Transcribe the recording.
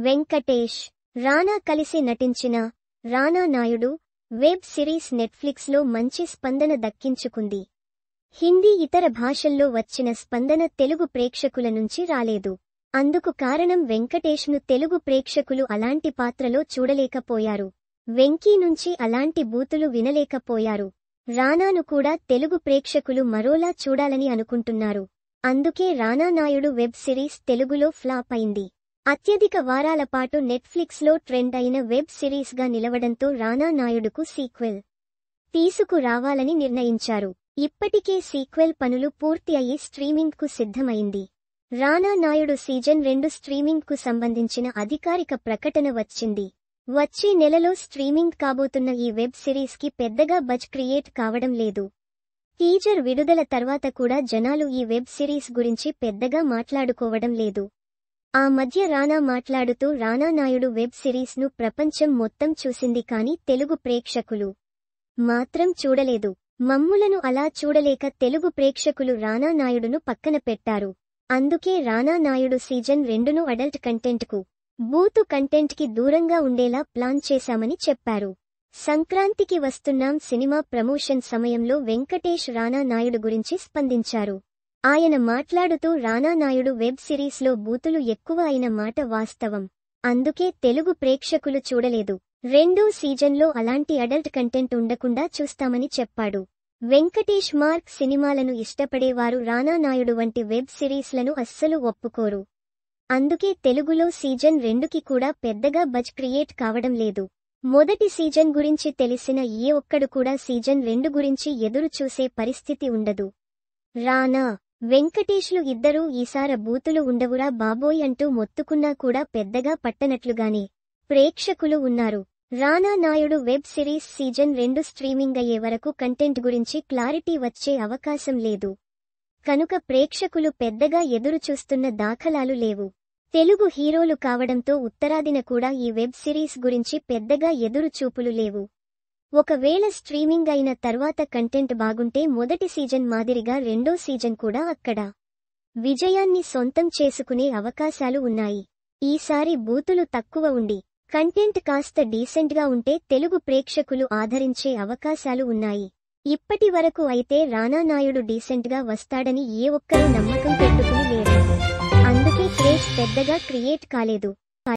వెంకటేష్, రానా కలిసి నటించిన రానా Naidu web series నెట్ఫ్లిక్స్లో మంచి స్పందన దక్కించుకుంది. హిందీ ఇతర భాషల్లో వచ్చిన స్పందన తెలుగు ప్రేక్షకుల నుంచి రాలేదు. అందుకు కారణం వెంకటేష్ను తెలుగు ప్రేక్షకులు అలాంటి పాత్రలో చూడలేకపోయారు. వెంకీ నుంచి అలాంటి బూతులు వినలేకపోయారు. రానాను కూడా తెలుగు ప్రేక్షకులు మరోలా చూడాలని అనుకుంటున్నారు. అందుకే రానా నాయుడు వెబ్ సిరీస్ తెలుగులో ఫ్లాప్ అయింది. అత్యధిక వారాల పాటు నెట్ఫ్లిక్స్లో ట్రెండ్ అయిన వెబ్ సిరీస్గా నిలవడంతో రానా నాయుడుకు సీక్వెల్ తీసుకురావాలని నిర్ణయించారు. ఇప్పటికే సీక్వెల్ పనులు పూర్తి అయ్యి స్ట్రీమింగ్కు సిద్ధమైంది. రానా నాయుడు సీజన్ 2 స్ట్రీమింగ్కు సంబంధించిన అధికారిక ప్రకటన వచ్చింది. వచ్చే నెలలో స్ట్రీమింగ్ కాబోతున్న ఈ వెబ్ సిరీస్కి పెద్దగా బజ్ క్రియేట్ కావడం లేదు. టీజర్ విడుదల తర్వాత కూడా జనాలు ఈ వెబ్ సిరీస్ గురించి పెద్దగా మాట్లాడుకోవడం లేదు. ఆ మధ్య రానా మాట్లాడుతూ రానా నాయుడు వెబ్ సిరీస్ను ప్రపంచం మొత్తం చూసింది కానీ తెలుగు ప్రేక్షకులు మాత్రం చూడలేదు. మమ్ములను అలా చూడలేక తెలుగు ప్రేక్షకులు రానా నాయుడును పక్కన పెట్టారు. అందుకే రానా నాయుడు సీజన్ 2ను అడల్ట్ కంటెంట్కు, బూతు కంటెంట్కి దూరంగా ఉండేలా ప్లాన్ చేశామని చెప్పారు. సంక్రాంతికి వస్తున్నాం సినిమా ప్రమోషన్ సమయంలో వెంకటేష్ రానా నాయుడు గురించి స్పందించారు. ఆయన మాట్లాడుతూ రానా నాయుడు వెబ్ సిరీస్లో బూతులు ఎక్కువ అయిన మాట వాస్తవం. అందుకే తెలుగు ప్రేక్షకులు చూడలేదు. 2వ సీజన్లో అలాంటి అడల్ట్ కంటెంట్ ఉండకుండా చూస్తామని చెప్పాడు. వెంకటేష్ మార్క్ సినిమాలను ఇష్టపడేవారు రానా నాయుడు వంటి వెబ్ సిరీస్లను అస్సలు ఒప్పుకోరు. అందుకే తెలుగులో సీజన్ 2కి కూడా పెద్దగా బజ్ క్రియేట్ కావడం లేదు. మొదటి సీజన్ గురించి తెలిసిన ఏ ఒక్కడు కూడా సీజన్ 2 గురించి ఎదురు చూసే పరిస్థితి ఉండదు. రానా, వెంకటేష్లు ఇద్దరూ ఈసార బూతులు ఉండవురా బాబోయ్ అంటూ మొత్తుకున్నా కూడా పెద్దగా పట్టనట్లుగానే ప్రేక్షకులు ఉన్నారు. రానా Naidu web series season 2 streaming అయ్యే వరకు కంటెంట్ గురించి క్లారిటీ వచ్చే అవకాశం లేదు. కనుక ప్రేక్షకులు పెద్దగా ఎదురు చూస్తున్న దాఖలాలు లేవు. తెలుగు హీరోలు కావడంతో ఉత్తరాదిన కూడా ఈ వెబ్ సిరీస్ గురించి పెద్దగా ఎదురు చూపులు లేవు. ఒకవేళ స్ట్రీమింగ్ అయిన తర్వాత కంటెంట్ బాగుంటే మొదటి సీజన్ మాదిరిగా 2వ సీజన్ కూడా అక్కడ విజయాన్ని సొంతం చేసుకునే అవకాశాలు ఉన్నాయి. ఈసారి బూతులు తక్కువ ఉండి కంటెంట్ కాస్త డీసెంట్గా ఉంటే తెలుగు ప్రేక్షకులు ఆదరించే అవకాశాలు ఉన్నాయి. ఇప్పటి వరకు అయితే రానా నాయుడు డీసెంట్గా వస్తాడని ఏ ఒక్కరూ నమ్మకం పెట్టుకుని లేరు. అందుకే క్రేజ్ పెద్దగా క్రియేట్ కాలేదు.